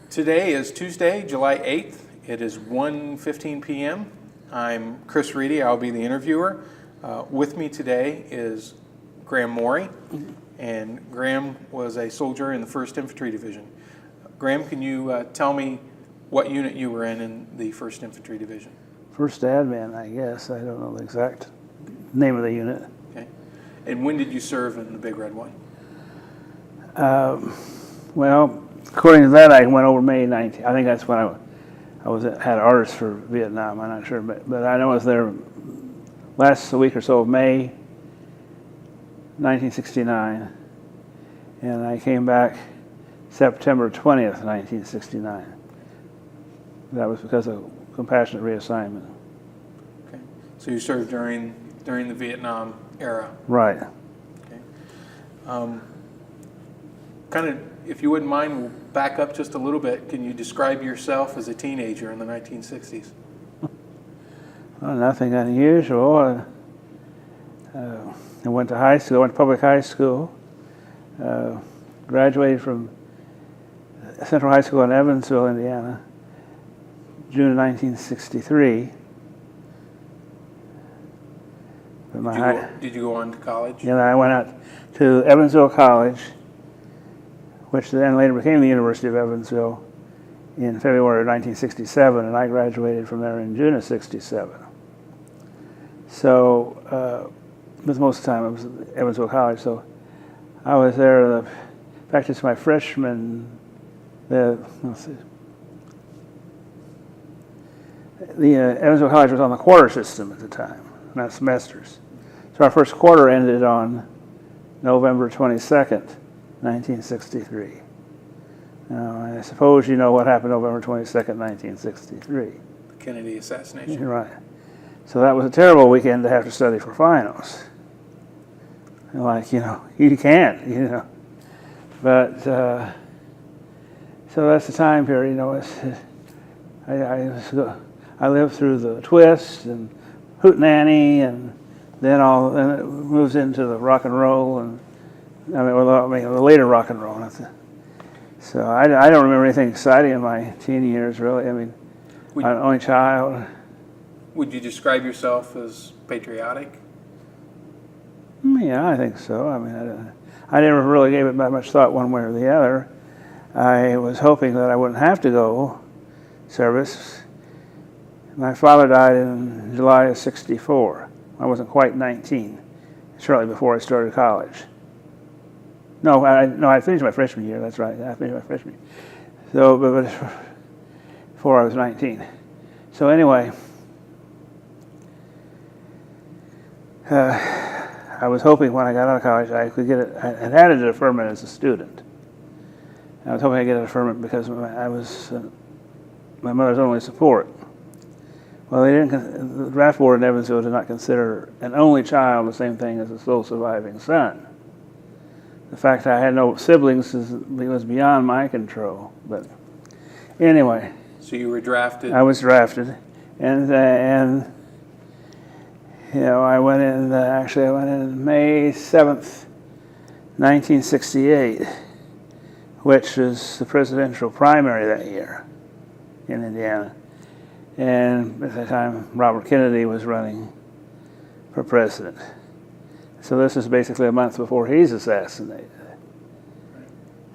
Today is Tuesday, July 8th. It is 1:15 p.m. I'm Chris Reedy. I'll be the interviewer. With me today is Graham Morey, and Graham was a soldier in the First Infantry Division. Graham, can you tell me what unit you were in the First Infantry Division? First admin, I guess. I don't know the exact name of the unit. Okay. And when did you serve in the Big Red One? Well, according to that, I went over May 19th. I think that's when I had orders for Vietnam. I'm not sure, but I know I was there last week or so of May 1969, and I came back September 20th, 1969. That was because of compassionate reassignment. Okay. So you served during the Vietnam era. Right. Okay. Kind of, if you wouldn't mind, we'll back up just a little bit. Can you describe yourself as a teenager in the 1960s? Well, nothing unusual. I went to high school, went to public high school, graduated from Central High School in Evansville, Indiana, June of 1963. Did you go on to college? Yeah, I went out to Evansville College, which then later became the University of Evansville, in February of 1967, and I graduated from there in June of 67. So, with most of the time I was at Evansville College, so I was there, in fact it's my freshman, let's see. The Evansville College was on the quarter system at the time, not semesters. So our first quarter ended on November 22nd, 1963. Now, I suppose you know what happened November 22nd, 1963. The Kennedy assassination. Right. So that was a terrible weekend to have to study for finals. Like, you can't, But, so that's the time period, I lived through the twist and hootenanny, and then it moves into the rock and roll, and the later rock and roll. So I don't remember anything exciting in my teen years, really. I'm an only child. Would you describe yourself as patriotic? Yeah, I think so. I never really gave it that much thought one way or the other. I was hoping that I wouldn't have to go service. My father died in July of 64. I wasn't quite 19, shortly before I started college. No, I finished my freshman year, that's right. I finished my freshman year. So, but before I was 19. So anyway, I was hoping when I got out of college I could get it. I had a deferment as a student. I was hoping I'd get a deferment because I was my mother's only support. Well, the draft board in Evansville did not consider an only child the same thing as a sole surviving son. The fact that I had no siblings was beyond my control. But anyway. So you were drafted? I was drafted, and I went in. I went in May 7th, 1968, which was the presidential primary that year in Indiana. And at that time, Robert Kennedy was running for president. So this is basically a month before he's assassinated.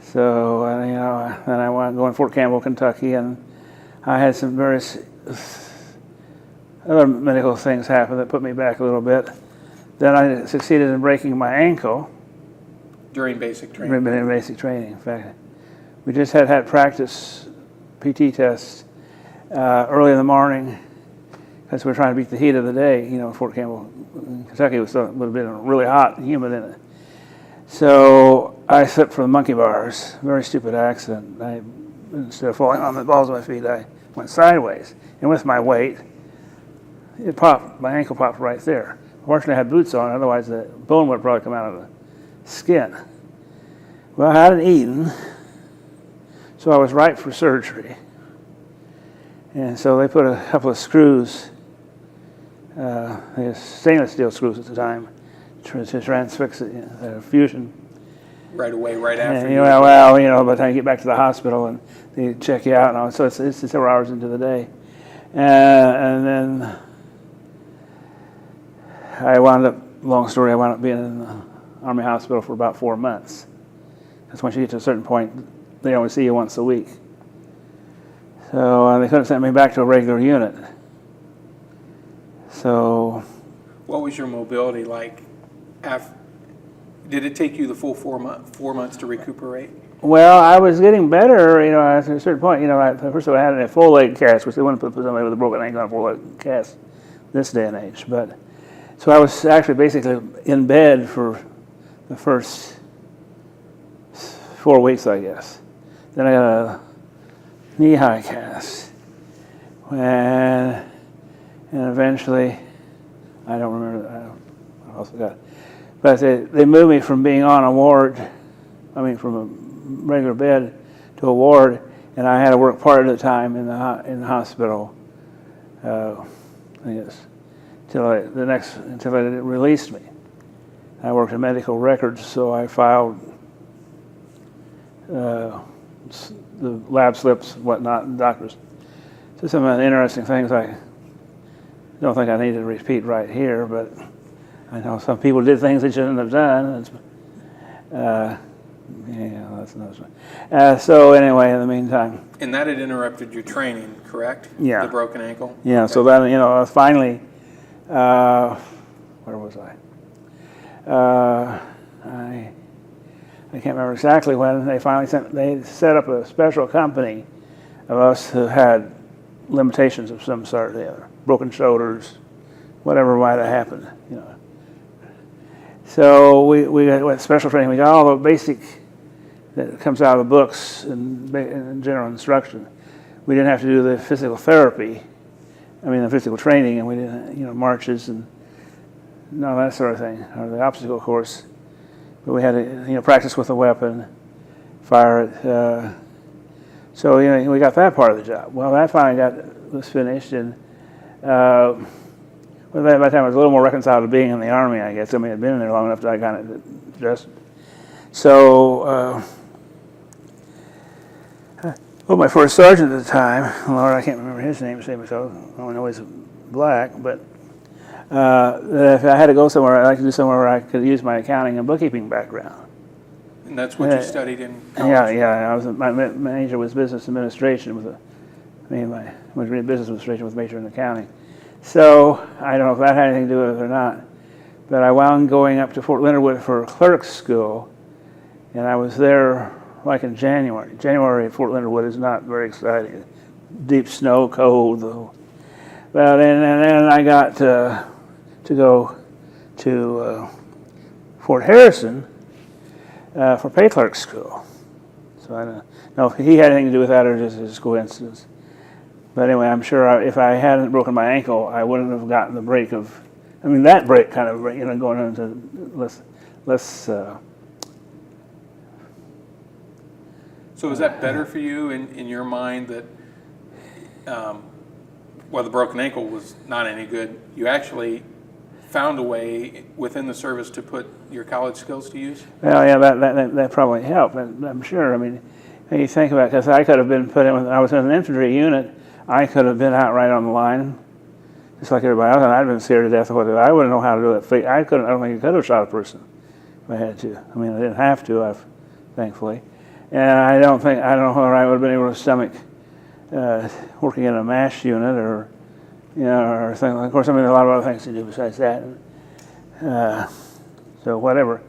So, then I went going to Fort Campbell, Kentucky, and I had some various other medical things happen that put me back a little bit. Then I succeeded in breaking my ankle. During basic training? During basic training. In fact, we just had practice PT tests early in the morning because we were trying to beat the heat of the day. Fort Campbell, Kentucky would have been really hot and humid in it. So I slipped from the monkey bars. Very stupid accident. Instead of falling on the balls of my feet, I went sideways. And with my weight, it popped. My ankle popped right there. Fortunately, I had boots on. Otherwise, the bone would have probably come out of the skin. Well, I hadn't eaten, so I was ripe for surgery. And so they put a couple of screws, stainless steel screws at the time, to transfix it, fusion. right away, right after. And, well, by the time you get back to the hospital and they check you out and all, so it's several hours into the day. And then I wound up being in the Army hospital for about 4 months. Because once you get to a certain point, they only see you once a week. So they couldn't send me back to a regular unit. So. What was your mobility like? Did it take you the full 4 months to recuperate? Well, I was getting better, at a certain point. First of all, I had a full leg cast, which they wouldn't put somebody with a broken ankle on a full leg cast this day and age. But so I was actually basically in bed for the first 4 weeks, I guess. Then I got a knee-high cast, and eventually, I don't remember. I also got, but they moved me from being on a ward, from a regular bed to a ward, and I had to work part of the time in the hospital. I guess until they released me. I worked in medical records, so I filed the lab slips, whatnot, and doctors. So some of the interesting things I don't think I need to repeat right here, but I know some people did things they shouldn't have done. That's another one. So anyway, in the meantime. And that had interrupted your training, correct? Yeah. The broken ankle? Yeah, okay. So then, finally, where was I? I can't remember exactly when they finally they set up a special company of us who had limitations of some sort or the other, broken shoulders, whatever might have happened, So we got special training. We got all the basic that comes out of the books and general instruction. We didn't have to do the physical therapy, the physical training, and we didn't, marches and that sort of thing, or the obstacle course. But we had to, practice with a weapon, fire it. So we got that part of the job. Well, that finally was finished, and by the time I was a little more reconciled to being in the Army, I guess. I'd been in there long enough that I got it adjusted. So, my first sergeant at the time, Lord, I can't remember his name, so I know he's black, but if I had to go somewhere, I'd like to do somewhere where I could use my accounting and bookkeeping background. And that's what you studied in college? Yeah. My major was business administration my degree in business administration with a major in accounting. So I don't know if that had anything to do with it or not, but I wound going up to Fort Leonard Wood for clerk school, and I was there like in January. January at Fort Leonard Wood is not very exciting. Deep snow, cold, though. But and then I got to go to Fort Harrison for pay clerk school. So I don't know if he had anything to do with that or just coincidence. But anyway, I'm sure if I hadn't broken my ankle, I wouldn't have gotten the break of. That break kind of going into less. So is that better for you in your mind that, the broken ankle was not any good? You actually found a way within the service to put your college skills to use? Well, yeah, that probably helped. I'm sure. You think about it, because I could have been put in. When I was in an infantry unit, I could have been out right on the line, just like everybody else, and I'd have been scared to death of what I wouldn't know how to do it. I don't think I could have shot a person if I had to. I didn't have to, thankfully. And I don't know whether I would have been able to stomach working in a MASH unit or something. Of course, a lot of other things to do besides that. So whatever.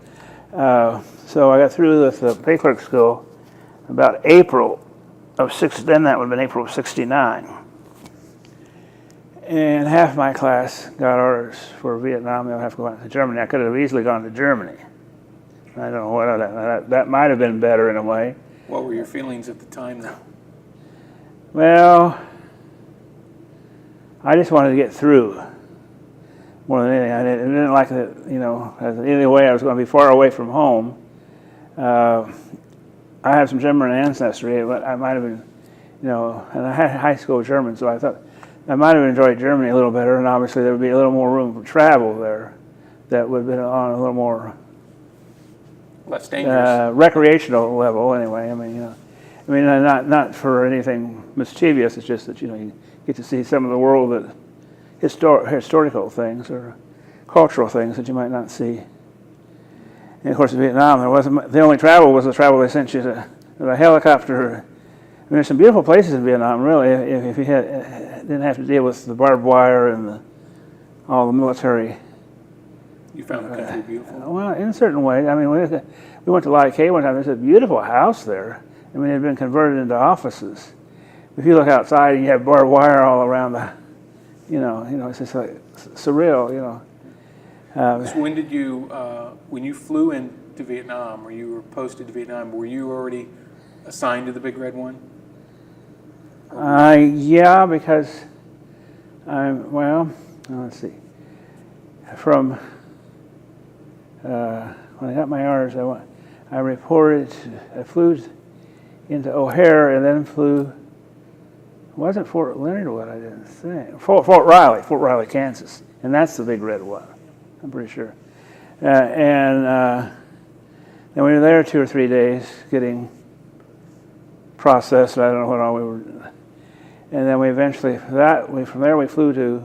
So I got through with the pay clerk school about April of then that would have been April of '69. And half my class got orders for Vietnam. They'll have to go out to Germany. I could have easily gone to Germany. I don't know what that might have been better in a way. What were your feelings at the time, though? Well, I just wanted to get through more than anything. I didn't like that, either way I was going to be far away from home. I have some German ancestry, but I might have been, and I had high school German, so I thought I might have enjoyed Germany a little better, and obviously there would be a little more room for travel there that would have been on a little more Less dangerous. recreational level anyway. I mean, not for anything mischievous. It's just that you get to see some of the world that historical things or cultural things that you might not see. And of course, in Vietnam, there wasn't the only travel was the travel they sent you to the helicopter. I mean, there's some beautiful places in Vietnam, really. If you didn't have to deal with the barbed wire and all the military. You found the country beautiful? Well, in a certain way. I mean, we went to Lai Kay one time. There's a beautiful house there. I mean, it had been converted into offices. If you look outside and you have barbed wire all around it's just like surreal, So when did you, when you flew into Vietnam, or you were posted to Vietnam, were you already assigned to the Big Red One? Yeah, because let's see. From when I got my orders, I flew into O'Hare and then flew. It wasn't Fort Leonard Wood, I didn't think. Fort Riley, Kansas, and that's the Big Red One. I'm pretty sure. Then we were there 2 or 3 days getting processed. I don't know what all we were. And then we eventually, from there we flew to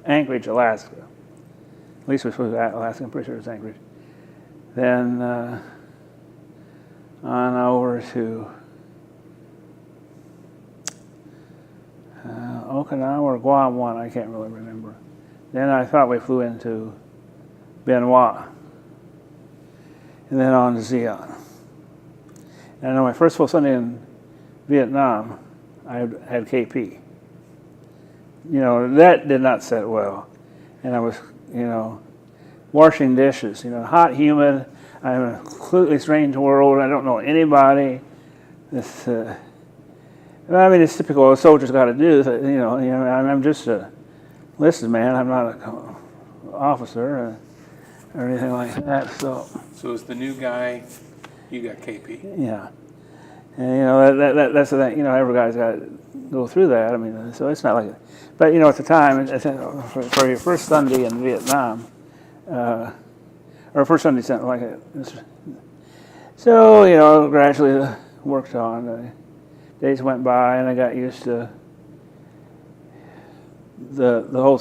Anchorage, Alaska. At least we flew to Alaska. I'm pretty sure it was Anchorage. Then on over to Okinawa or Guam one, I can't really remember. Then I thought we flew into Benoit, and then on to Xi'an. And on my first full Sunday in Vietnam, I had KP. That did not set well. And I was, washing dishes, hot, humid. I'm in a completely strange world. I don't know anybody. It's typical what soldiers got to do. I'm just a enlisted man. I'm not an officer or anything like that. So as the new guy, you got KP. Yeah, and that's the thing. Every guy's got to go through that. I mean, so it's not like, but at the time, for your first Sunday in Vietnam, or first Sunday something like it. So gradually worked on. Days went by, and I got used to the whole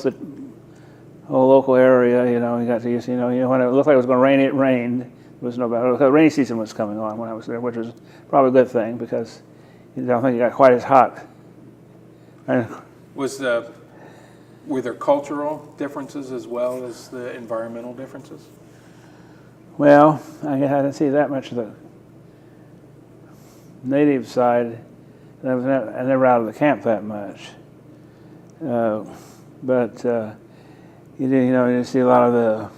local area. You got to use. When it looked like it was going to rain, it rained. It was no better. The rainy season was coming on when I was there, which was probably a good thing because I don't think it got quite as hot. Were there cultural differences as well as the environmental differences? Well, I didn't see that much of the native side. I was never out of the camp that much. But you see a lot of the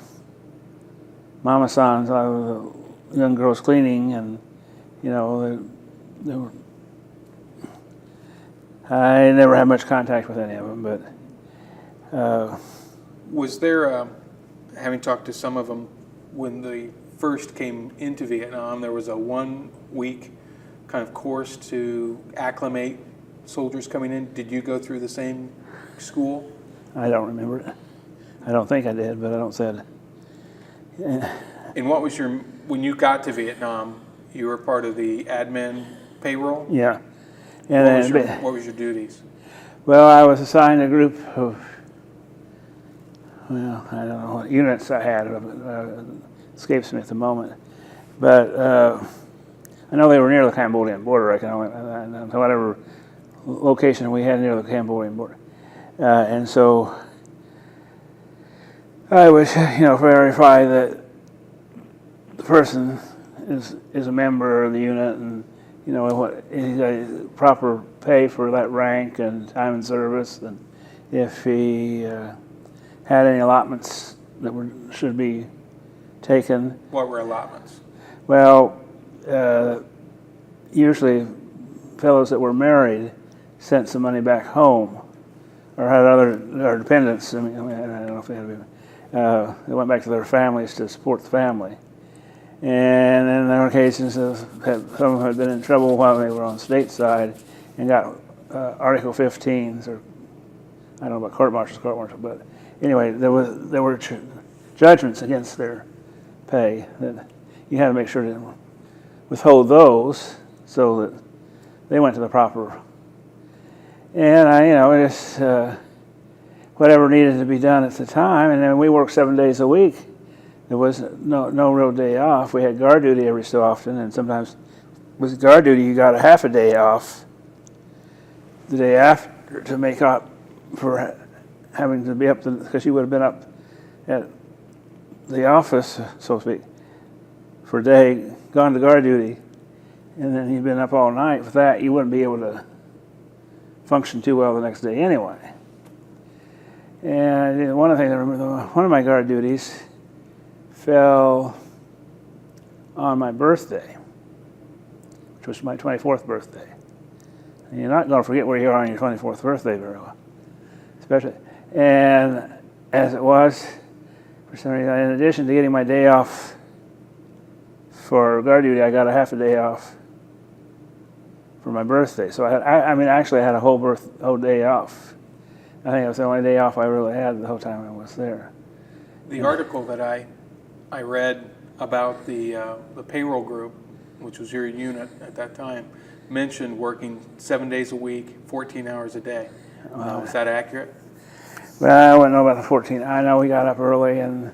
mama-sans, a lot of the young girls cleaning, and they were. I never had much contact with any of them, but. Was there, having talked to some of them, when they first came into Vietnam, there was a 1-week kind of course to acclimate soldiers coming in. Did you go through the same school? I don't remember it. I don't think I did, but I don't say it. And what was when you got to Vietnam, you were part of the admin payroll? Yeah. And what was your duties? Well, I was assigned a group of, I don't know what units I had. Escapes me at the moment. But I know they were near the Cambodian border. I can only, whatever location we had near the Cambodian border. And so I would, verify that the person is a member of the unit, and what he got proper pay for that rank and time in service, and if he had any allotments that should be taken. What were allotments? Well, usually fellows that were married sent some money back home, or had other dependents. I don't know if they had. They went back to their families to support the family. And then there were occasions of some of them had been in trouble while they were on stateside and got Article 15s, or I don't know about court martials, but anyway, there were judgments against their pay, that you had to make sure to withhold those so that they went to the proper. And I just whatever needed to be done at the time. And then we worked 7 days a week. There was no real day off. We had guard duty every so often, and sometimes with guard duty you got a half a day off the day after to make up for having to be up because you would have been up at the office, so to speak, for a day, gone to guard duty, and then you'd been up all night. With that, you wouldn't be able to function too well the next day anyway. And one of the things I remember, one of my guard duties fell on my birthday, which was my 24th birthday. And you're not going to forget where you are on your 24th birthday very well, especially. And as it was, for some reason, in addition to getting my day off for guard duty, I got a half a day off for my birthday. So actually I had a whole day off. I think it was the only day off I really had the whole time I was there. The article that I read about the payroll group, which was your unit at that time, mentioned working 7 days a week, 14 hours a day. Is that accurate? Well, I wouldn't know about the 14. I know we got up early and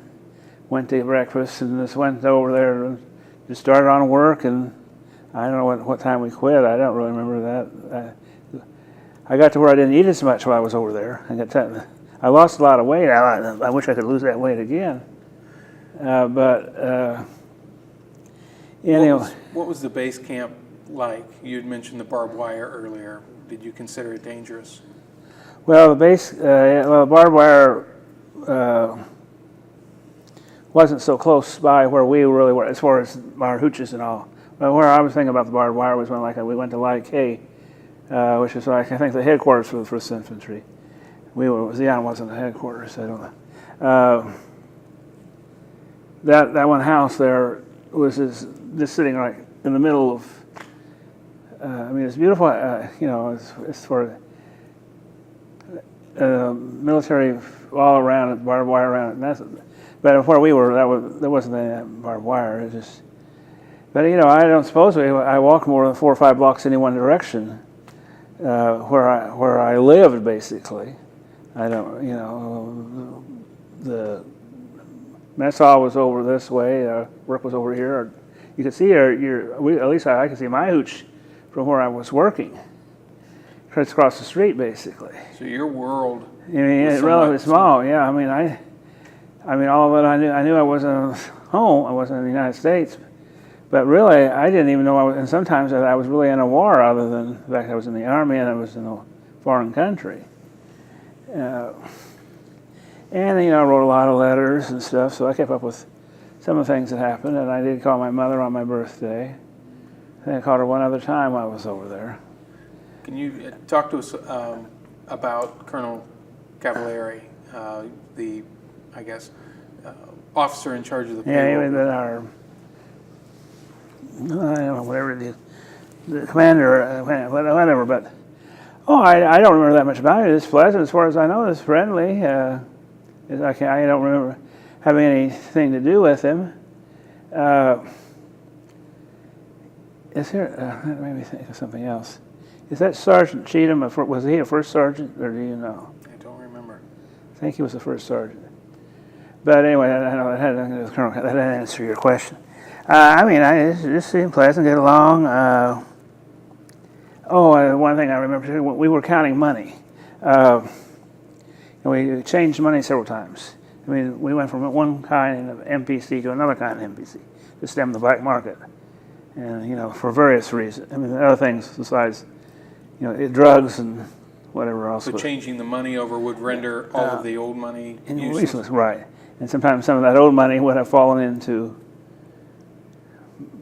went to breakfast and just went over there and just started on work, and I don't know what time we quit. I don't really remember that. I got to where I didn't eat as much while I was over there. I lost a lot of weight. I wish I could lose that weight again. Anyway. What was the base camp like? You had mentioned the barbed wire earlier. Did you consider it dangerous? Well, the barbed wire wasn't so close by where we really were, as far as our hooches and all. But where I was thinking about the barbed wire was when we went to Light K, which is I think the headquarters for the First Infantry. Zion wasn't the headquarters. I don't know. That one house there was just sitting right in the middle of. It's beautiful. It's for military all around it, barbed wire around it. But where we were, there wasn't any barbed wire. It just. But I don't suppose I walked more than 4 or 5 blocks in any one direction. Where I lived, basically. I don't. The mess hall was over this way. Work was over here. You could see at least I could see my hooch from where I was working. It's across the street, basically. So your world. It's relatively small. Yeah. All of it. I knew I wasn't home. I wasn't in the United States. But really, I didn't even know and sometimes I was really in a war, other than the fact I was in the Army and I was in a foreign country. And I wrote a lot of letters and stuff, so I kept up with some of the things that happened. And I did call my mother on my birthday. I think I called her one other time while I was over there. Can you talk to us about Colonel Cavalieri, the officer in charge of the payroll? Yeah, he was our. I don't know, whatever the commander, whatever, but I don't remember that much about it. It's pleasant as far as I know. It's friendly. I don't remember having anything to do with him. Is there? That made me think of something else. Is that Sergeant Cheatham? Was he a first sergeant, or do you know? I don't remember. I think he was the first sergeant. But anyway, I know that had nothing to do with Colonel. That didn't answer your question. I just seemed pleasant, get along. One thing I remember, we were counting money. We changed money several times. We went from one kind of MPC to another kind of MPC to stem the black market. And, for various reasons. Other things besides, drugs and whatever else. So changing the money over would render all of the old money useless. Right. And sometimes some of that old money would have fallen into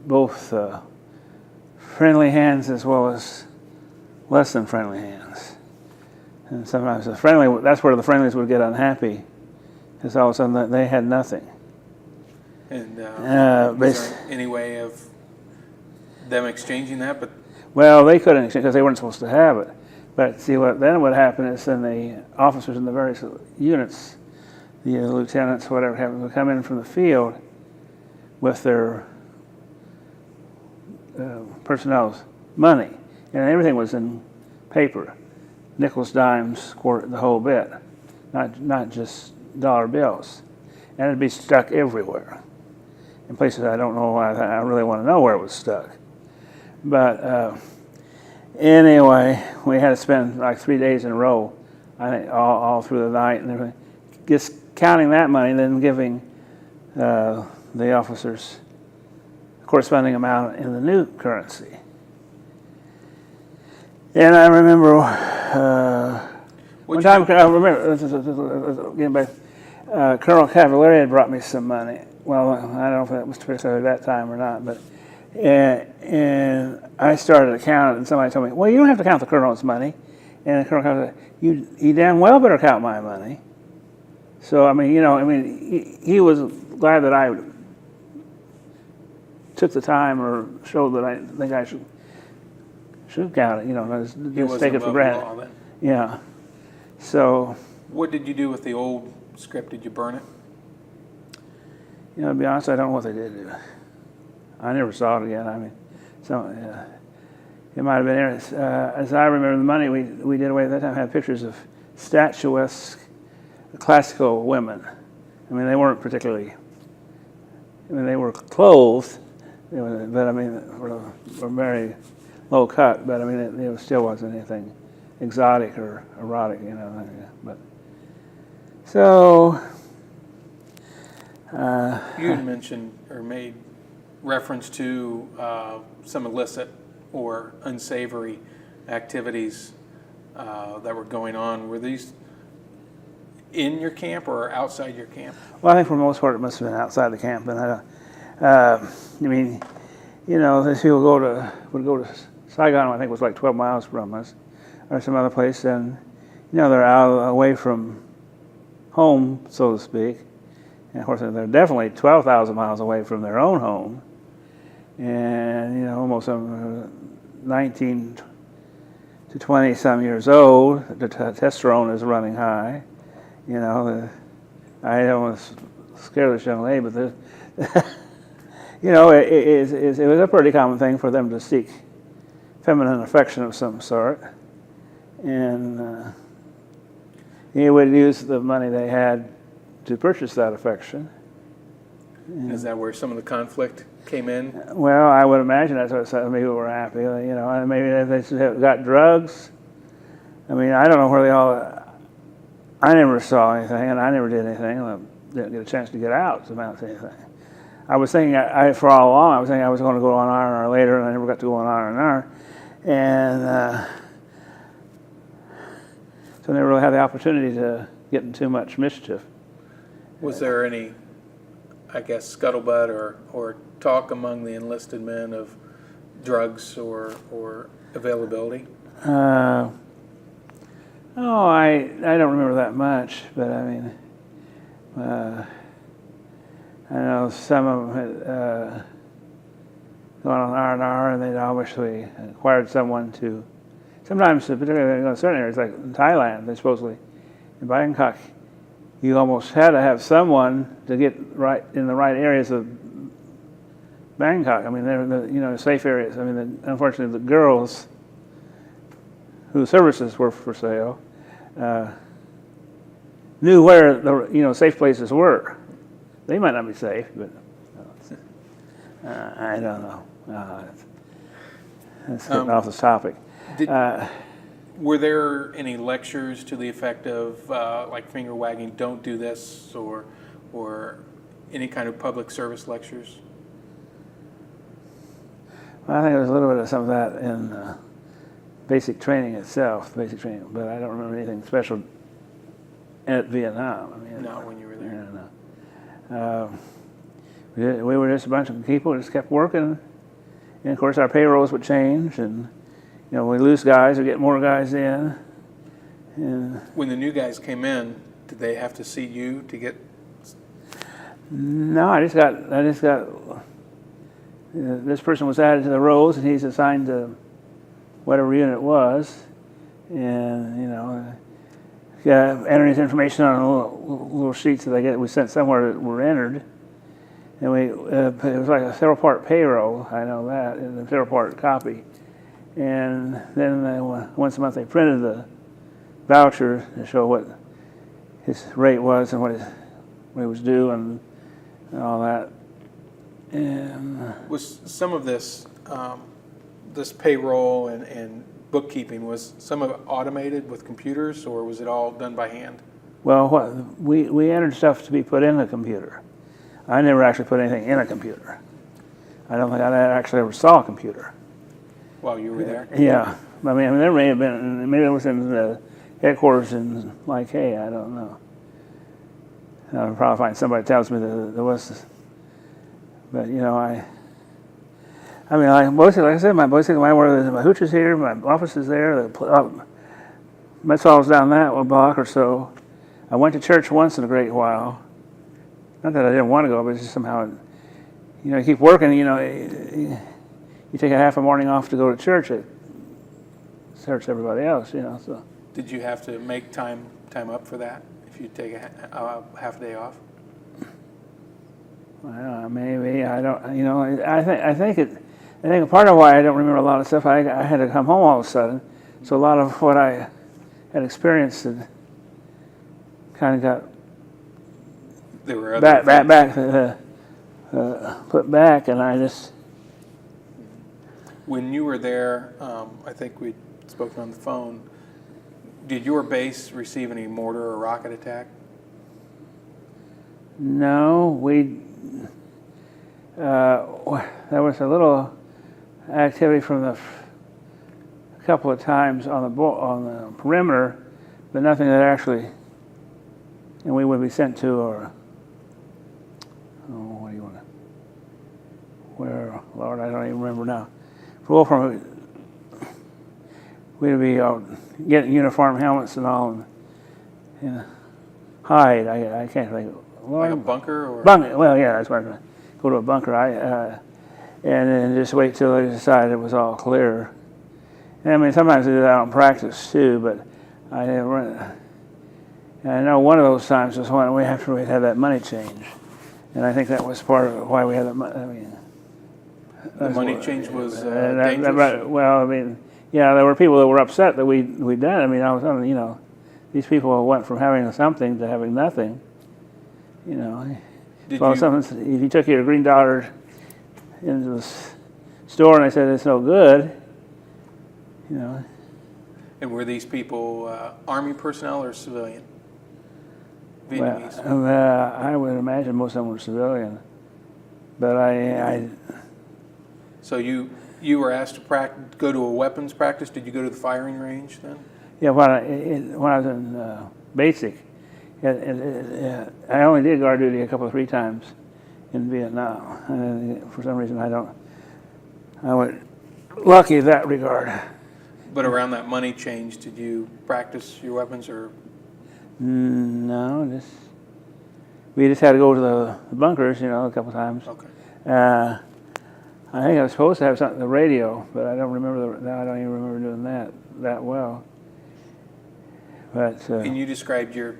both friendly hands as well as less than friendly hands. And sometimes that's where the friendlies would get unhappy, because all of a sudden they had nothing. And was there any way of them exchanging that? Well, they couldn't exchange because they weren't supposed to have it. But see, what happened is then the officers in the various units, the lieutenants, whatever happened, would come in from the field with their personnel's money, and everything was in paper, nickels, dimes, quarter, the whole bit, not just dollar bills, and it'd be stuck everywhere, in places I don't know why. I really want to know where it was stuck, but anyway, we had to spend like 3 days in a row, I think, all through the night and everything, just counting that money, then giving the officers a corresponding amount in the new currency. And I remember one time, I remember, getting back, Colonel Cavalieri had brought me some money. Well, I don't know if that was necessarily that time or not, but and I started to count it, and somebody told me, well, you don't have to count the colonel's money. And the colonel said, you damn well better count my money. So, I mean, he was glad that I took the time or showed that I think I should count it, just take it for granted. Yeah. So. What did you do with the old script? Did you burn it? To be honest, I don't know what they did do. I never saw it again. I mean, it might have been as I remember the money we did away at that time had pictures of statuesque classical women. I mean, they weren't particularly. I mean, they were clothed, but I mean, were very low cut. But I mean, it still wasn't anything exotic or erotic, But so. You had mentioned or made reference to some illicit or unsavory activities that were going on. Were these in your camp or outside your camp? Well, I think for the most part it must have been outside the camp. And I mean, these people would go to Saigon. I think it was like 12 miles from us, or some other place, and they're out away from home, so to speak. And of course, they're definitely 12,000 miles away from their own home, and almost 19 to 20 some years old. The testosterone is running high. I almost scared this young lady, but it was a pretty common thing for them to seek feminine affection of some sort, and he would use the money they had to purchase that affection. Is that where some of the conflict came in? Well, I would imagine that's what some people were happy. And maybe they got drugs. I mean, I don't know where they all. I never saw anything, and I never did anything. I didn't get a chance to get out to amount to anything. I was thinking, for all along, I was thinking I was going to go on R&R later, and I never got to go on R&R. And so I never really had the opportunity to get in too much mischief. Was there any, I guess, scuttlebutt or talk among the enlisted men of drugs or availability? I don't remember that much, but I mean, I know some of them had gone on R&R, and they'd obviously acquired someone to. Sometimes, particularly in certain areas, like in Thailand, they supposedly in Bangkok, you almost had to have someone to get right in the right areas of Bangkok. I mean, they're the safe areas. I mean, unfortunately, the girls whose services were for sale knew where the safe places were. They might not be safe, but I don't know. That's getting off this topic. Were there any lectures to the effect of like finger wagging, don't do this, or any kind of public service lectures? Well, I think there was a little bit of some of that in basic training itself, but I don't remember anything special at Vietnam. I mean, not when you were there. No. We were just a bunch of people who just kept working, and of course our payrolls would change, and we lose guys, we get more guys in. And when the new guys came in, did they have to see you to get? No, I just got. This person was added to the rolls, and he's assigned to whatever unit it was, and enter his information on little sheets that we sent somewhere that were entered, And it was like a several part payroll, I know that, and a several part copy. And then once a month they printed the voucher to show what his rate was and what he was due and all that. And Was some of this, this payroll and bookkeeping, was some of it automated with computers, or was it all done by hand? well, we entered stuff to be put in the computer. I never actually put anything in a computer. I don't think I actually ever saw a computer. While you were there? Yeah, I mean, there may have been, maybe it was in the headquarters in like, hey, I don't know. I'll probably find somebody that tells me that there was, but you know, I mean, like I said, my hooch is here, my office is there, the mess hall's down that one block or so. I went to church once in a great while. Not that I didn't want to go, but it's just somehow, you know, you keep working, you know, you take a half a morning off to go to church. It hurts everybody else, you know. So. Did you have to make time up for that if you take a half a day off? Well, maybe I don't. You know, I think part of why I don't remember a lot of stuff. I had to come home all of a sudden, so a lot of what I had experienced had kind of got There were other put back, and I just. When you were there, I think we'd spoken on the phone. Did your base receive any mortar or rocket attack? No, there was a little activity from a couple of times on the perimeter, but nothing that actually, and we would be sent to, or what do you want to? Where, Lord, I don't even remember now. We'd be getting uniform helmets and all, and hide. I can't think. Like a bunker, or bunker? Well, yeah, that's what I'm going to go to a bunker. And then just wait till they decided it was all clear. And I mean, sometimes they do that on practice too, but I know one of those times was when we had that money change, and I think that was part of why we had that money. I mean. The money change was dangerous? Well, I mean, yeah, there were people that were upset that we'd done. I mean, you know, these people went from having something to having nothing. You know, if you took your green dollar into the store and they said it's no good, you know. And were these people Army personnel or civilian? Vietnamese? Well, I would imagine most of them were civilian, but I So you were asked to go to a weapons practice. Did you go to the firing range then? Yeah, when I was in basic, I only did guard duty a couple of 3 times in Vietnam. And for some reason, I went lucky in that regard. But around that money change, did you practice your weapons, or? No, we just had to go to the bunkers, you know, a couple of times. Okay. I think I was supposed to have something, the radio, but I don't remember. I don't even remember doing that well. But and you described your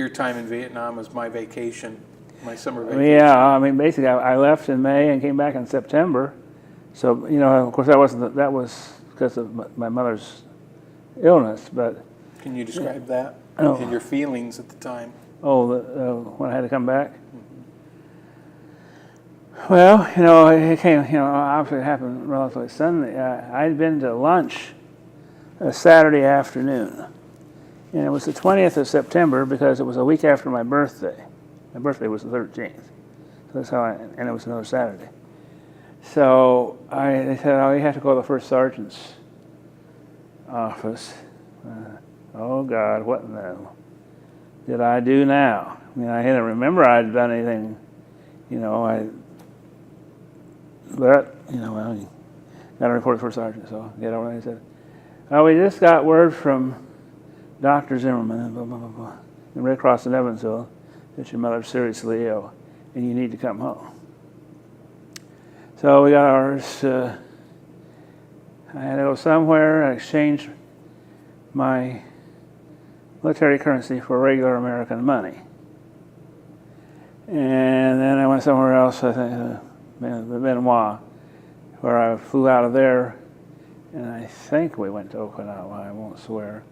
time in Vietnam as my vacation, my summer vacation. Yeah, I mean, basically, I left in May and came back in September. So, you know, of course, that was because of my mother's illness. But can you describe that and your feelings at the time? When I had to come back. Well, you know, it came. You know, obviously, it happened relatively suddenly. I'd been to lunch a Saturday afternoon, and it was the 20th of September because it was a week after my birthday. My birthday was the 13th, so that's how. And it was another Saturday. So they said, "Oh, you have to go to the first sergeant's office." Oh God, what in the did I do now? I mean, I didn't remember I'd done anything. You know, But, you know, well, you got to report to the first sergeant, so get over there. He said, "Oh, we just got word from Dr. Zimmerman, blah, blah, blah, blah, in Red Cross in Evansville that your mother's seriously ill and you need to come home." So we got ours. I had to go somewhere and exchange my military currency for regular American money. And then I went somewhere else, I think, Benoit, where I flew out of there, and I think we went to Okinawa, I won't swear.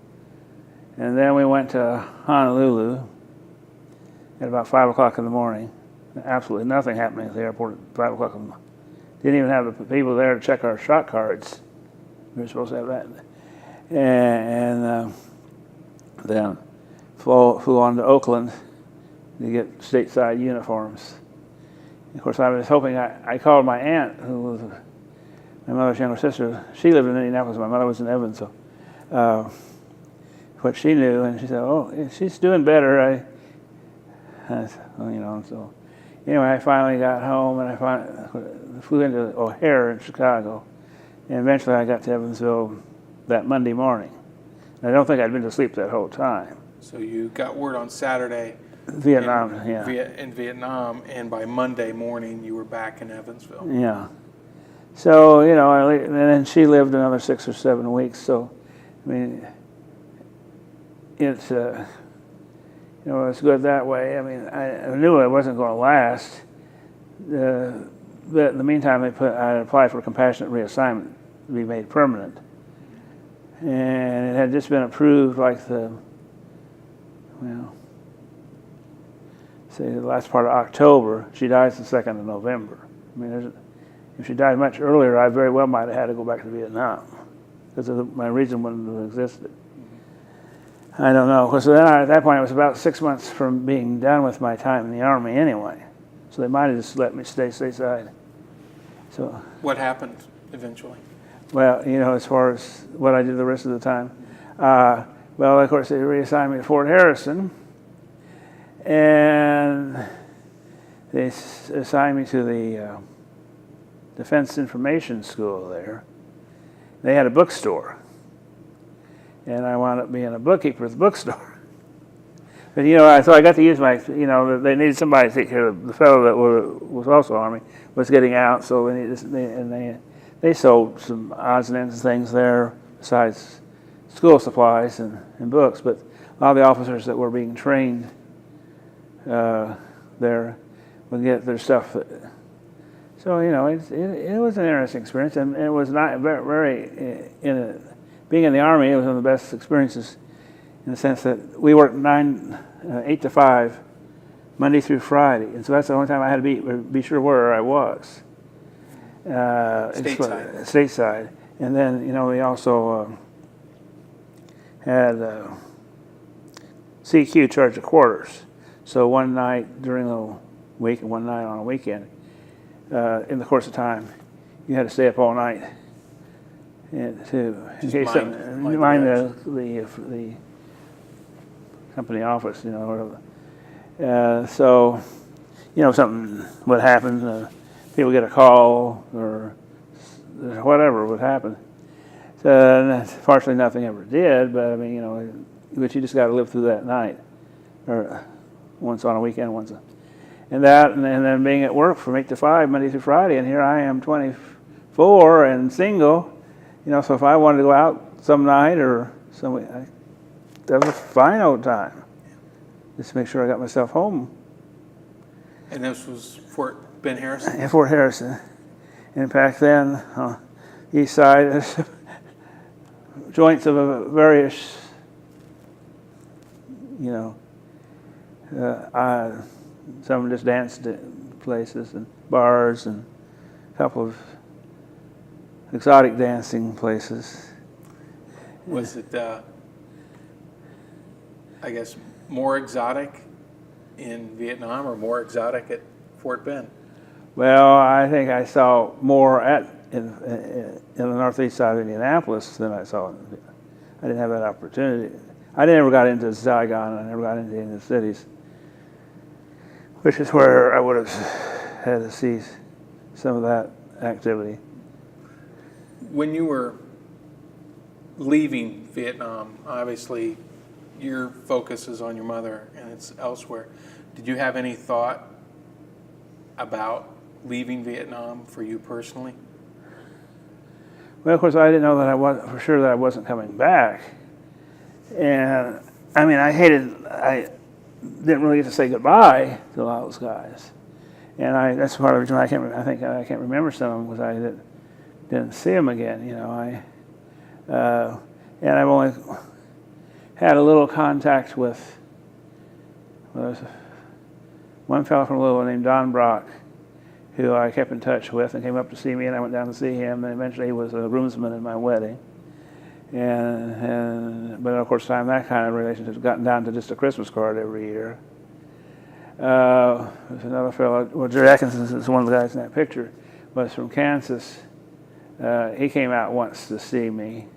And then we went to Honolulu at about 5 o'clock in the morning. Absolutely nothing happening at the airport at 5 o'clock in the morning. Didn't even have the people there to check our shot cards. We were supposed to have that. And then flew on to Oakland to get stateside uniforms. Of course, I was hoping, I called my aunt, who was my mother's younger sister. She lived in Indianapolis, my mother was in Evansville. What she knew, and she said, "Oh, she's doing better." I well, so anyway, I finally got home, and I flew into O'Hare in Chicago, and eventually I got to Evansville that Monday morning. I don't think I'd been to sleep that whole time. So you got word on Saturday. Vietnam, in Vietnam, and by Monday morning you were back in Evansville. Yeah. So, and then she lived another 6 or 7 weeks. So, I mean, it's, it's good that way. I mean, I knew it wasn't going to last. But in the meantime, I applied for compassionate reassignment to be made permanent. And it had just been approved the last part of October. She dies the 2nd of November. I mean, if she died much earlier, I very well might have had to go back to Vietnam because my reason wouldn't have existed. I don't know. So then at that point, it was about 6 months from being done with my time in the Army anyway. So they might have just let me stay stateside. So what happened eventually? Well, as far as what I did the rest of the time, well, of course, they reassigned me to Fort Harrison, and they assigned me to the Defense Information School there. They had a bookstore, and I wound up being a bookkeeper at the bookstore. But, so I got to use my, they needed somebody to take care of the fellow that was also Army, was getting out, so they sold some odds and ends of things there besides school supplies and books, but a lot of the officers that were being trained there would get their stuff. So, it was an interesting experience, and it was not being in the Army, it was one of the best experiences in the sense that we worked 8 to 5, Monday through Friday, and so that's the only time I had to be sure where I was. Stateside. And then, we also had CQ charge of quarters. So one night during the week and one night on a weekend, in the course of time, you had to stay up all night in case mind the company office, so, something would happen. People get a call or whatever would happen. So fortunately, nothing ever did. But I mean, but you just got to live through that night, or once on a weekend, and then being at work from 8 to 5 Monday through Friday, and here I am, 24 and single. So if I wanted to go out some night or that was a fine old time. Just to make sure I got myself home. And this was Fort Ben Harrison? In Fort Harrison. And back then, east side, there's joints of various, some just dance places and bars and a couple of exotic dancing places. Was it, I guess, more exotic in Vietnam or more exotic at Fort Ben? Well, I think I saw more in the northeast side of Indianapolis than I saw. I didn't have that opportunity. I never got into Saigon. I never got into any of the cities, which is where I would have had to see some of that activity. When you were leaving Vietnam, obviously your focus is on your mother and it's elsewhere. Did you have any thought about leaving Vietnam for you personally? Well, of course, I didn't know that I wasn't coming back. And I mean, didn't really get to say goodbye to a lot of those guys. And that's part of the reason I can't remember some of them, because I didn't see them again. And I've only had a little contact with one fellow from Louisville named Don Brock, who I kept in touch with and came up to see me, and I went down to see him, and eventually he was a groomsman in my wedding. But of course, that kind of relationship has gotten down to just a Christmas card every year. There's another fellow, well, Jerry Atkinson is one of the guys in that picture, was from Kansas. He came out once to see me.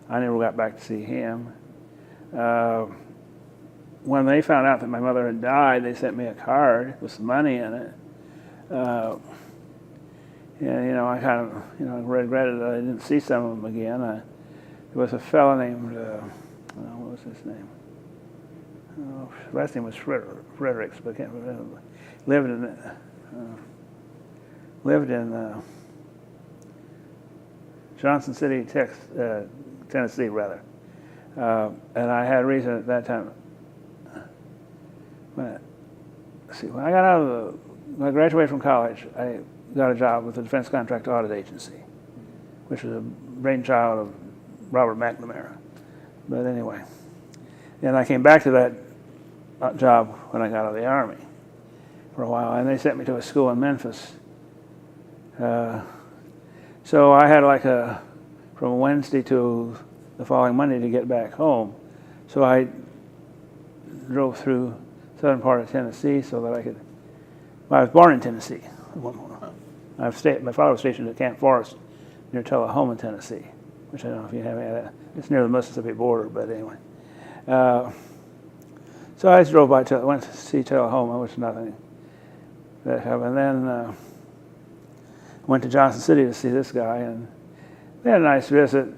I never got back to see him. When they found out that my mother had died, they sent me a card with some money in it. And I kind of regretted that I didn't see some of them again. There was a fellow named what was his name? His last name was Fredericks, but I can't remember. Lived in Johnson City, Tennessee, rather. And I had reason at that time. When I graduated from college, I got a job with the Defense Contract Audit Agency, which was a brainchild of Robert McNamara. But anyway, and I came back to that job when I got out of the Army for a while, and they sent me to a school in Memphis. So I had from Wednesday to the following Monday to get back home. So I drove through southern part of Tennessee so that I could. Well, I was born in Tennessee. My father was stationed at Camp Forest near Tullahoma, Tennessee, which I don't know if you have any of that. It's near the Mississippi border, but anyway. So I just drove by, went to see Tullahoma, which is nothing. And then went to Johnson City to see this guy, and we had a nice visit.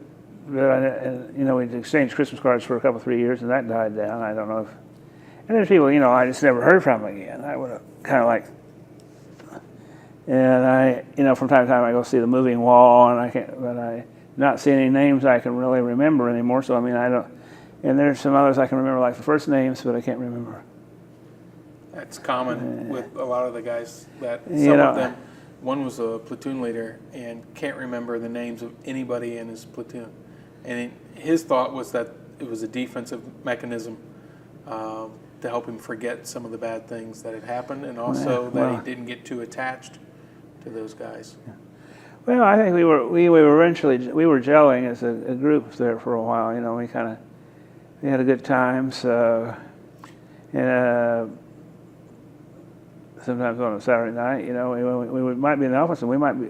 We'd exchanged Christmas cards for a couple, 3 years, and that died down. I don't know if. And there's people, I just never heard from again. I would have kind of like. And I, from time to time, I go see the moving wall, and I not see any names I can really remember anymore. So I don't. And there's some others I can remember, like the first names, but I can't remember. That's common with a lot of the guys. That some of them, one was a platoon leader and can't remember the names of anybody in his platoon. And his thought was that it was a defensive mechanism to help him forget some of the bad things that had happened, and also that he didn't get too attached to those guys. Yeah. Well, I think we were gelling as a group there for a while. We had a good time. So, and sometimes on a Saturday night, we might be in the office and we might be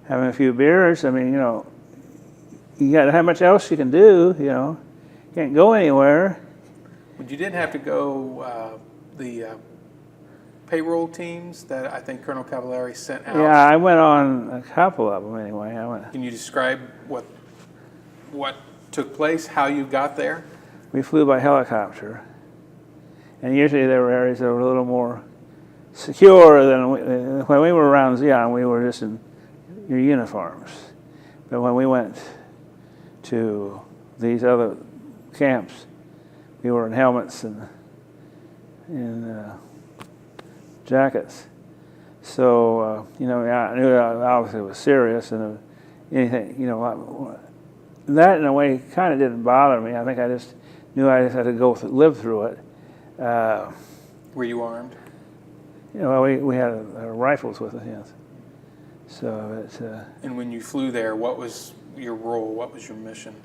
having a few beers. You got how much else you can do. Can't go anywhere. But you did have to go the payroll teams that I think Colonel Cavallari sent out. Yeah, I went on a couple of them anyway. Can you describe what took place, how you got there? We flew by helicopter, and usually there were areas that were a little more secure than when we were around Zion. We were just in your uniforms, but when we went to these other camps, we were in helmets and jackets. So I knew that obviously it was serious, and anything that in a way kind of didn't bother me. I think I just knew I just had to live through it. Were you armed? We had rifles with us, yes. So it's. And when you flew there, what was your role? What was your mission?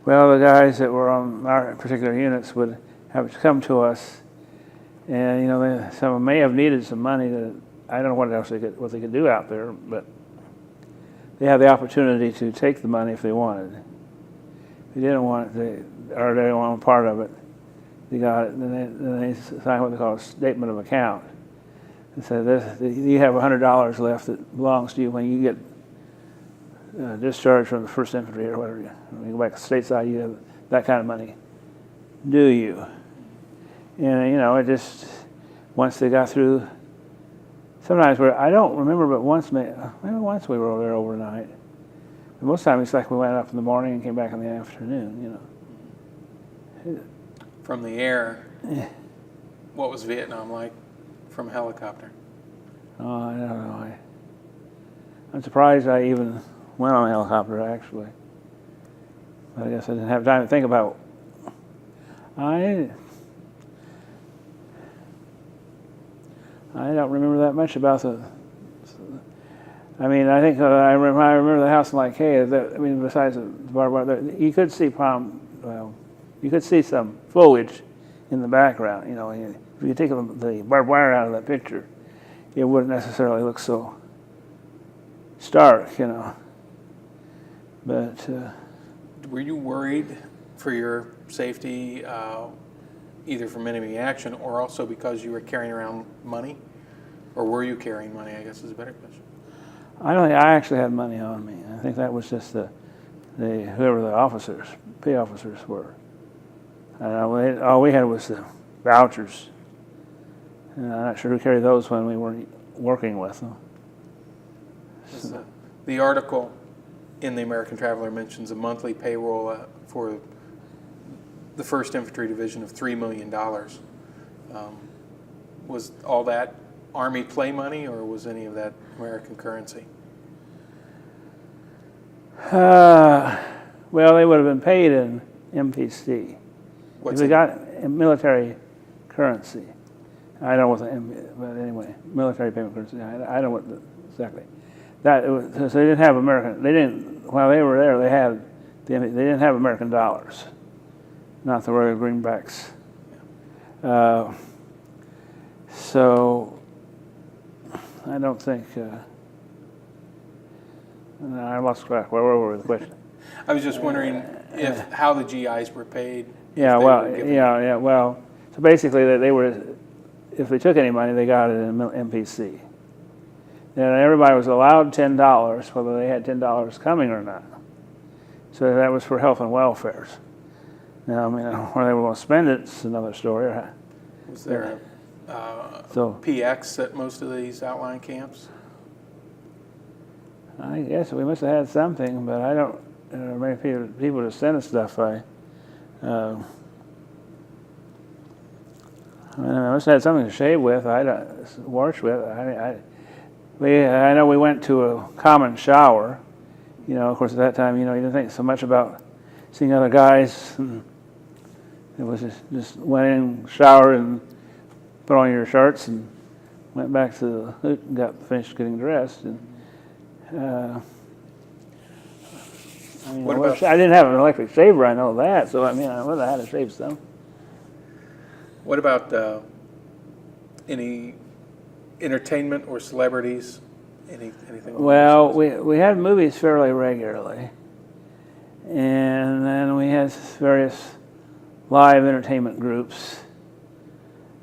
Well, the guys that were on our particular units would have to come to us, and some of them may have needed some money. I don't know what else what they could do out there, but they had the opportunity to take the money if they wanted. If they didn't want it, or they didn't want part of it, they got it. Then they signed what they call a statement of account. And said, you have $100 left that belongs to you when you get discharged from the First Infantry or whatever. When you go back stateside, you have that kind of money. Do you? And it just once they got through. Sometimes I don't remember, but maybe once we were there overnight. But most of the time it's like we went up in the morning and came back in the afternoon. From the air, what was Vietnam like from a helicopter? Oh, I don't know. I'm surprised I even went on a helicopter, actually. But I guess I didn't have time to think about. I don't remember that much about the. I mean, I think I remember the house in Lycaea. Besides the barbed wire, you could see you could see some foliage in the background. You know, if you take the barbed wire out of that picture, it wouldn't necessarily look so stark, you know. But were you worried for your safety, either from enemy action or also because you were carrying around money? Or were you carrying money, I guess is a better question. I don't think I actually had money on me. I think that was just whoever the officers, pay officers were. All we had was the vouchers. And I'm not sure who carried those when we weren't working with them. So. The article in the American Traveler mentions a monthly payroll for the First Infantry Division of $3 million. Was all that Army play money, or was any of that American currency? Well, they would have been paid in MPC. What's if they got military currency. I don't know what but anyway, military payment currency. I don't know what exactly. So they didn't have American. They didn't. While they were there, they didn't have American dollars, not the Royal Greenbacks. So I don't think. I lost track. Where were we with the question? I was just wondering how the GIs were paid. Yeah. Well, so basically, they were. If they took any money, they got it in MPC. And everybody was allowed $10, whether they had $10 coming or not. So that was for health and welfare. Now, I mean, where they were going to spend it's another story. Was there PX at most of these outlying camps? I guess we must have had something, but I don't. Many people to send us stuff. I must have had something to shave with. I don't wash with. I know we went to a common shower. You know, of course, at that time, you didn't think so much about seeing other guys. And it was just went in, showered, and put on your shirts, and went back to the hoot and got finished getting dressed. And I didn't have an electric shaver. I know that. So I would have had to shave some. What about any entertainment or celebrities? Anything? Well, we had movies fairly regularly, and then we had various live entertainment groups.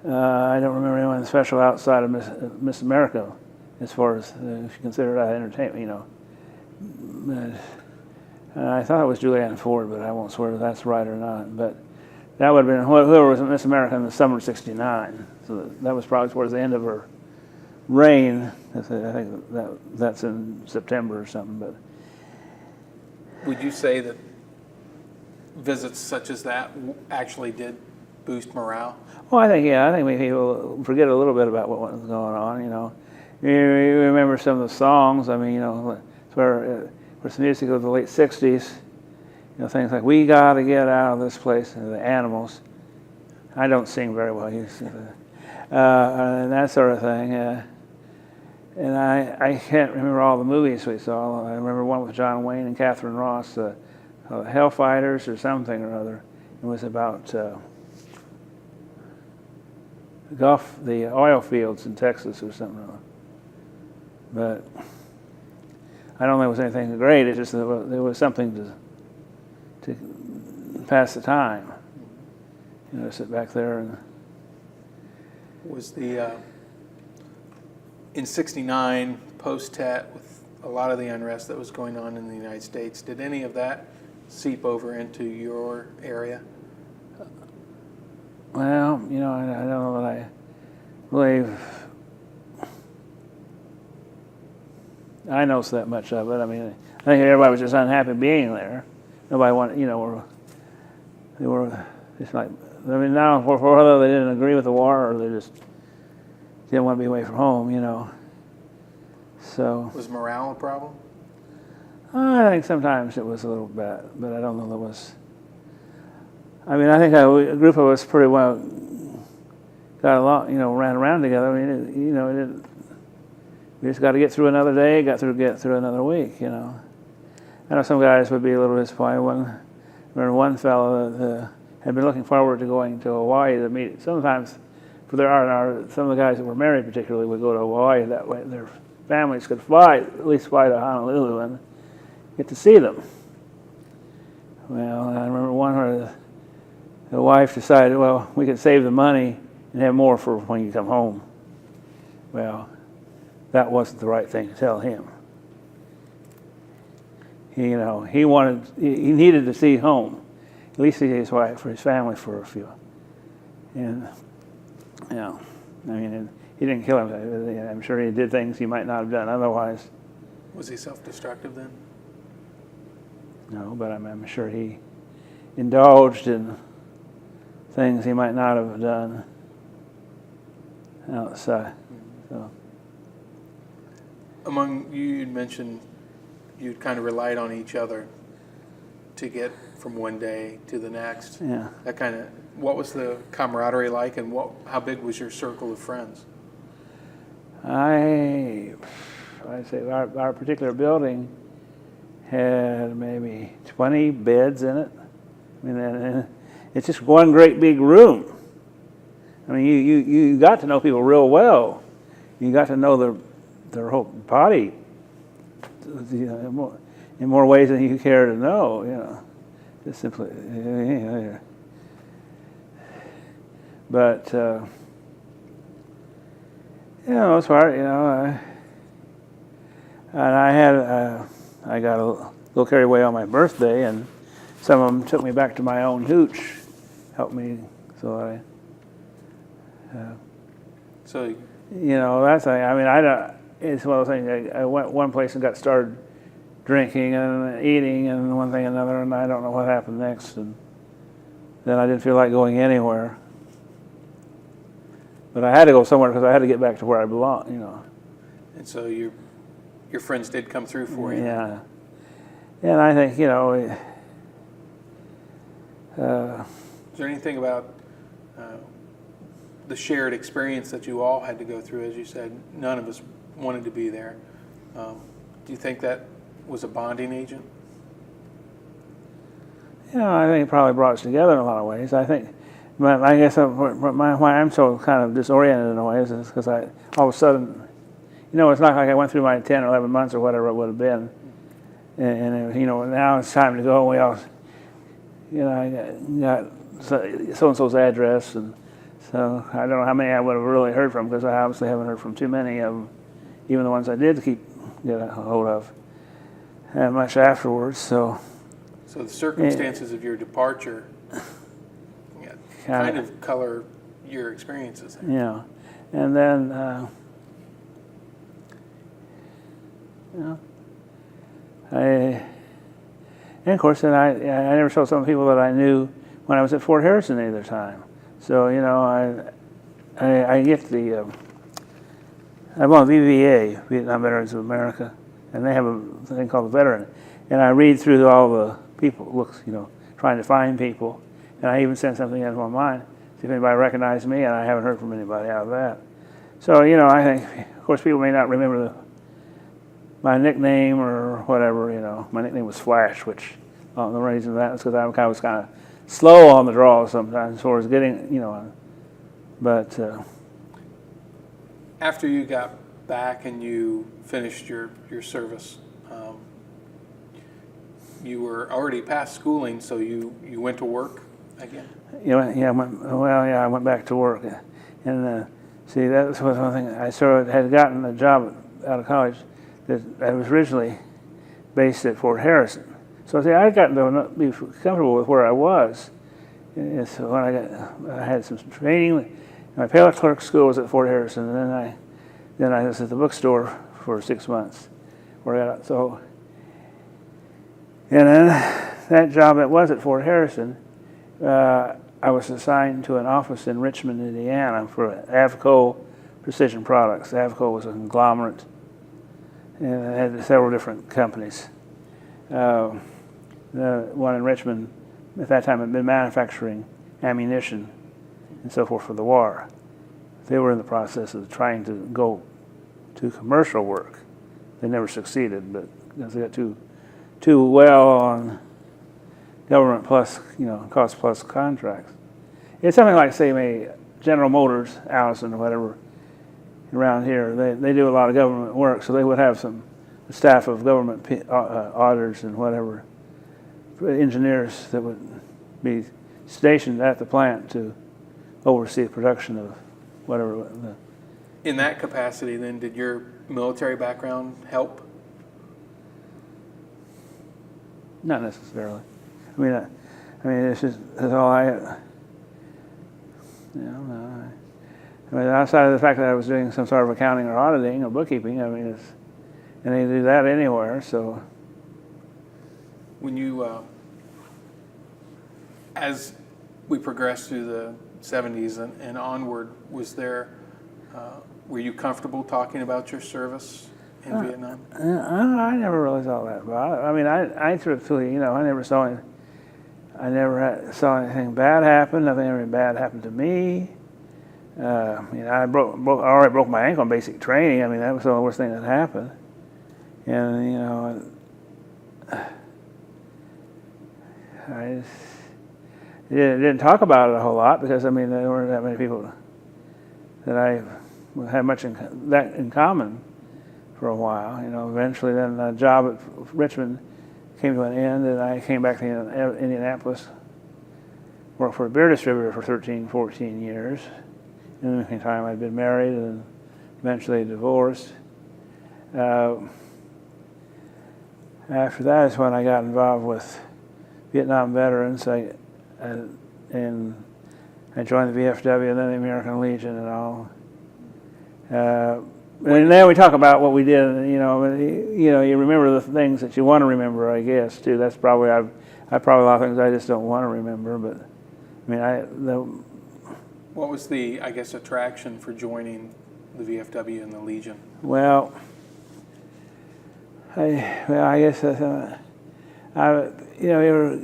I don't remember anyone special outside of Miss America, as far as if you consider that entertainment. I thought it was Julianne Ford, but I won't swear if that's right or not. But that would have been whoever was Miss America in the summer of '69. So that was probably towards the end of her reign. I think that's in September or something. But would you say that visits such as that actually did boost morale? Well, I think people forget a little bit about what was going on. You remember some of the songs. It's where the music of the late '60s. Things like "We Gotta Get Out of This Place," and the Animals. I don't sing very well, and that sort of thing. And I can't remember all the movies we saw. I remember one with John Wayne and Catherine Ross, Hellfighters or something or other. It was about the oil fields in Texas or something. But I don't think it was anything great. It's just there was something to pass the time. Sit back there and. Was in '69 post-Tet with a lot of the unrest that was going on in the United States? Did any of that seep over into your area? Well, I don't know that I believe I noticed that much of it. I think everybody was just unhappy being there. Nobody wanted, they were just like I mean, now for whether they didn't agree with the war or they just didn't want to be away from home, So Was morale a problem? I think sometimes it was a little bit, but I don't know there was. I mean, I think a group of us pretty well got along, ran around together. I mean, we just got to get through another day, get through another week, I know some guys would be a little disappointed. I remember one fellow that had been looking forward to going to Hawaii to meet. Sometimes, some of the guys that were married particularly would go to Hawaii. That way their families could at least fly to Honolulu and get to see them. Well, I remember one where the wife decided, well, we could save the money and have more for when you come home. Well, that wasn't the right thing to tell him. He needed to see home, at least see his wife or his family for a few. And, I mean, he didn't kill him. I'm sure he did things he might not have done otherwise. Was he self-destructive then? No, but I'm sure he indulged in things he might not have done outside. So. Among you, you'd mentioned you'd kind of relied on each other to get from one day to the next. Yeah. What was the camaraderie like, and how big was your circle of friends? I'd say our particular building had maybe 20 beds in it. I mean, and it's just one great big room. I mean, you got to know people real well. You got to know their whole body, in more ways than you care to know. Just simply. But most part, and I got a little carried away on my birthday, and some of them took me back to my own hooch, helped me, so So. That's, I mean, it's one of those things, I went one place and got started drinking and eating and one thing and another, and I don't know what happened next, and then I didn't feel like going anywhere. But I had to go somewhere because I had to get back to where I belong, And so your friends did come through for you. Yeah. And I think, Is there anything about the shared experience that you all had to go through? As you said, none of us wanted to be there. Do you think that was a bonding agent? I think it probably brought us together in a lot of ways. I think, but I guess why I'm so kind of disoriented in a way is because all of a sudden, it's not like I went through my 10 or 11 months or whatever it would have been. And now it's time to go. We all, I got so-and-so's address, and so I don't know how many I would have really heard from, because I obviously haven't heard from too many of them, even the ones I did get a hold of, and much afterwards. So the circumstances of your departure kind of color your experiences. Yeah, and then and of course, then I never saw some people that I knew when I was at Fort Harrison either time. So I get I'm on VVA, Vietnam Veterans of America, and they have a thing called the Veteran, and I read through all the people, trying to find people, and I even sent something in my mind, see if anybody recognized me, and I haven't heard from anybody out of that. So I think, of course, people may not remember my nickname or whatever. My nickname was Flash, which the reason for that is because I was kind of slow on the draw sometimes as far as getting, but. After you got back and you finished your service, you were already past schooling, so you went to work again? I went back to work. And see, that was one thing. I sort of had gotten a job out of college that I was originally based at Fort Harrison. So see, I'd gotten to be comfortable with where I was. And so when I had some training. My pilot clerk school was at Fort Harrison, and then I was at the bookstore for 6 months. And then that job that was at Fort Harrison, I I was assigned to an office in Richmond, Indiana for Avco Precision Products. Avco was a conglomerate and it had several different companies. The one in Richmond at that time had been manufacturing ammunition and so forth for the war. They were in the process of trying to go to commercial work. They never succeeded, but because they got too well on government plus, cost plus contracts. It's something like, say, maybe General Motors, Allison, or whatever, around here. They do a lot of government work, so they would have some staff of government auditors and whatever, engineers that would be stationed at the plant to oversee the production of whatever. In that capacity, then, did your military background help? Not necessarily. I mean, it's just that's all I. No. I mean, outside of the fact that I was doing some sort of accounting or auditing or bookkeeping, I mean, and they do that anywhere. So, when you, as we progressed through the 70s and onward, were you comfortable talking about your service in Vietnam? I never really thought that about it. I mean, I truthfully, I never saw saw anything bad happen. Nothing ever bad happened to me. I already broke my ankle in basic training. I mean, that was the worst thing that happened. And I just didn't talk about it a whole lot because there weren't that many people that I had much in common for a while. Eventually, then the job at Richmond came to an end, and I came back to Indianapolis, worked for a beer distributor for 13, 14 years. In the meantime, I'd been married and eventually divorced. After that is when I got involved with Vietnam veterans, and I joined the VFW and then the American Legion and all. And then we talk about what we did, and you remember the things that you want to remember, I guess, too. That's probably I probably a lot of things I just don't want to remember, but what was the, I guess, attraction for joining the VFW and the Legion? Well, I guess you were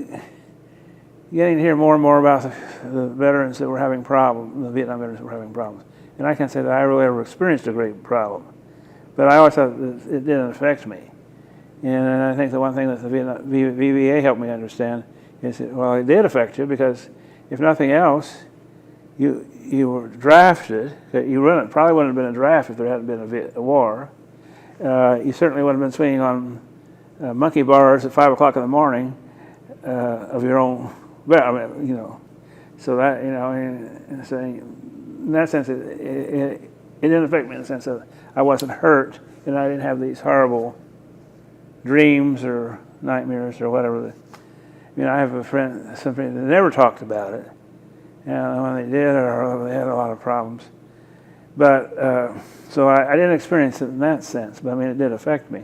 getting to hear more and more about the veterans that were having problems, the Vietnam veterans that were having problems. And I can't say that I really ever experienced a great problem, but I always thought that it didn't affect me. And I think the one thing that the VBA helped me understand is that, well, it did affect you because, if nothing else, you were drafted. You probably wouldn't have been a draft if there hadn't been a war. You certainly wouldn't have been swinging on monkey bars at 5 o'clock in the morning of your own. So that in that sense, it didn't affect me in the sense that I wasn't hurt and I didn't have these horrible dreams or nightmares or whatever. I have a friend, somebody that never talked about it, and when they did, or they had a lot of problems. But so I didn't experience it in that sense, but it did affect me.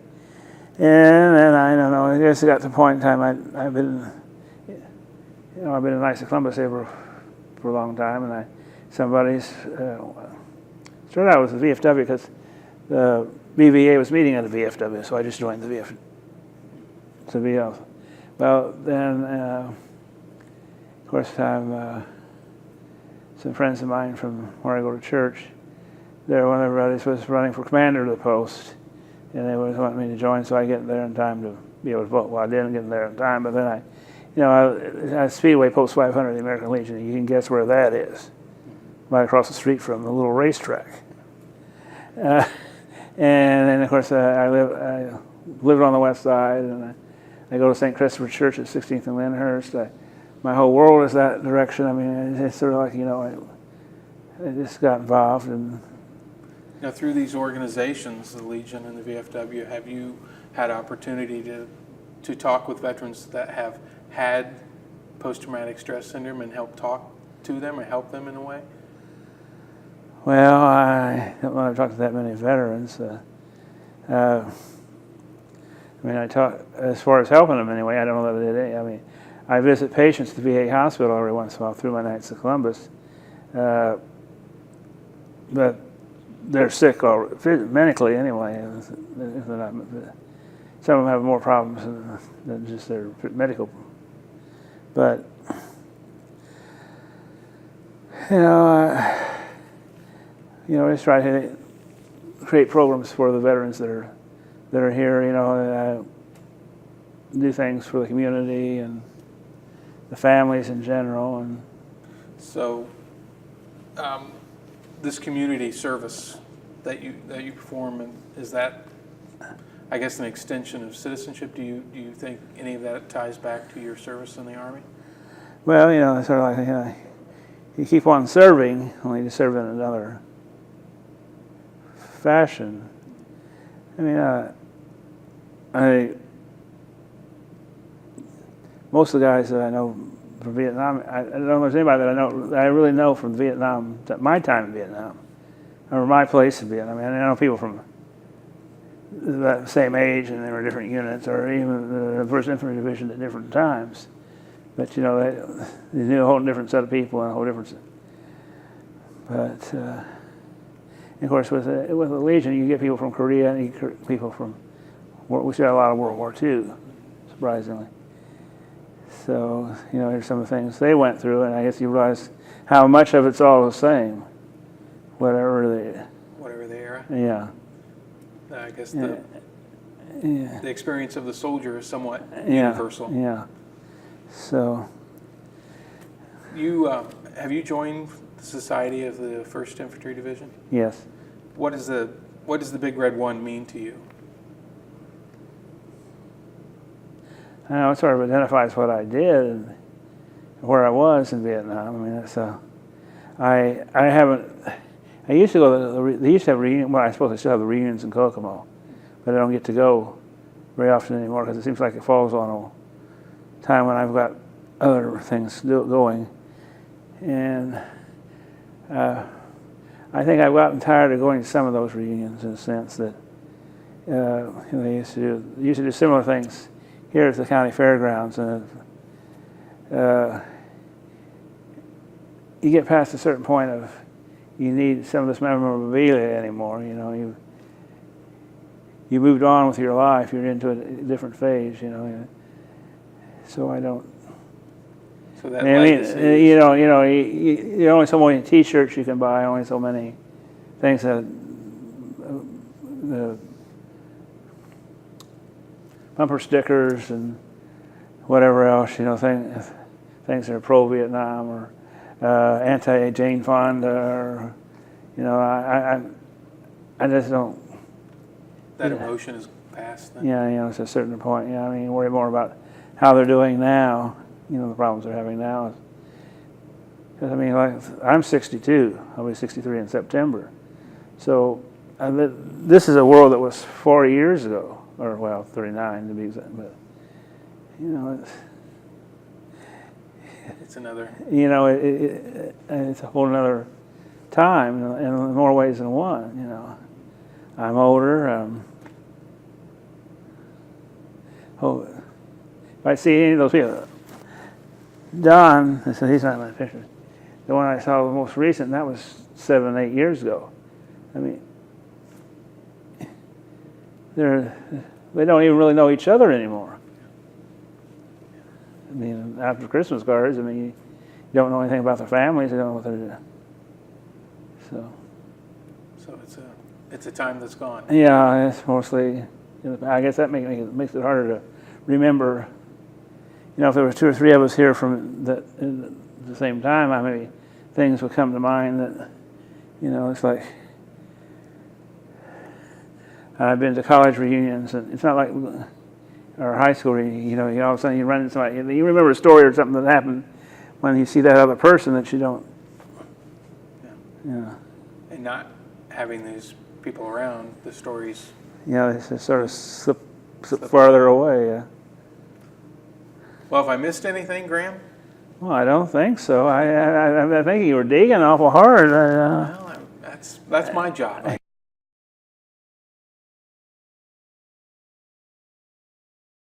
And then I don't know. I guess it got to the point in time I've been in Knights of Columbus for a long time, and somebody's started out with the VFW because the VVA was meeting at the VFW, so I just joined the VFW. Well, then, of course, some friends of mine from where I go to church, when everybody was running for commander of the post, and they was wanting me to join, so I get there in time to be able to vote. Well, I didn't get there in time, but then I Speedway Post 500 of the American Legion. You can guess where that is. Right across the street from the little racetrack. And then, of course, I lived on the west side, and I go to St. Christopher Church at 16th and Lyndhurst. My whole world is that direction. It's sort of like, I just got involved. And now, through these organizations, the Legion and the VFW, have you had opportunity to talk with veterans that have had post-traumatic stress syndrome and help talk to them or help them in a way? Well, I don't want to talk to that many veterans. I talk as far as helping them anyway. I don't know that I did any. I visit patients at the VA hospital every once in a while through my nights at Columbus. But they're sick medically anyway. Some of them have more problems than just their medical. But just try to create programs for the veterans that are here. Do things for the community and the families in general. And so, this community service that you perform, is that, I guess, an extension of citizenship? Do you think any of that ties back to your service in the Army? Well, it's sort of like you keep on serving, only to serve in another fashion. I mean, most of the guys that I know from Vietnam, I don't know if there's anybody that I really know from Vietnam, my time in Vietnam, or my place in Vietnam. I mean, I know people from the same age, and they were different units, or even the First Infantry Division at different times. But they knew a whole different set of people and a whole different. But of course, with the Legion, you get people from Korea and you get people from. We see a lot of World War II, surprisingly. So here's some of the things they went through, and I guess you realize how much of it's all the same, whatever the era. Yeah. I guess the experience of the soldier is somewhat universal. Yeah. So, have you joined the Society of the First Infantry Division? Yes. What does the Big Red One mean to you? I know it sort of identifies what I did and where I was in Vietnam. I mean, I haven't. I used to go to they used to have reunions. Well, I suppose they still have the reunions in Kokomo, but I don't get to go very often anymore because it seems like it falls on a time when I've got other things going. And I think I've gotten tired of going to some of those reunions in the sense that they used to do similar things here at the county fairgrounds, and you get past a certain point of you need some of this memorabilia anymore. You moved on with your life. You're into a different phase. So I don't. So that you only so many T-shirts you can buy. Only so many things that bumper stickers and whatever else. Things that are pro-Vietnam or anti-Jane Fonda, or I just don't. That emotion is past then? Yeah, it's a certain point. You worry more about how they're doing now. The problems they're having now. Because I'm 62. I'll be 63 in September. So this is a world that was 40 years ago, or 39 to be exact. But it's another. It's a whole other time in more ways than one. I'm older. If I see any of those people, Don, he's not in my picture. The one I saw the most recent, that was 7, 8 years ago. They don't even really know each other anymore. After Christmas cards, you don't know anything about their families. You don't know what they're doing. So it's a time that's gone. Yeah, it's mostly. I guess that makes it harder to remember. If there were 2 or 3 of us here from at the same time, maybe things would come to mind that, it's like. I've been to college reunions, and it's not like. Or high school reunion, all of a sudden you run into somebody, you remember a story or something that happened when you see that other person that you don't. Yeah. And not having these people around, the stories. They just sort of slip farther away. Yeah. Well, have I missed anything, Graham? Well, I don't think so. I think you were digging awful hard. Well, that's my job.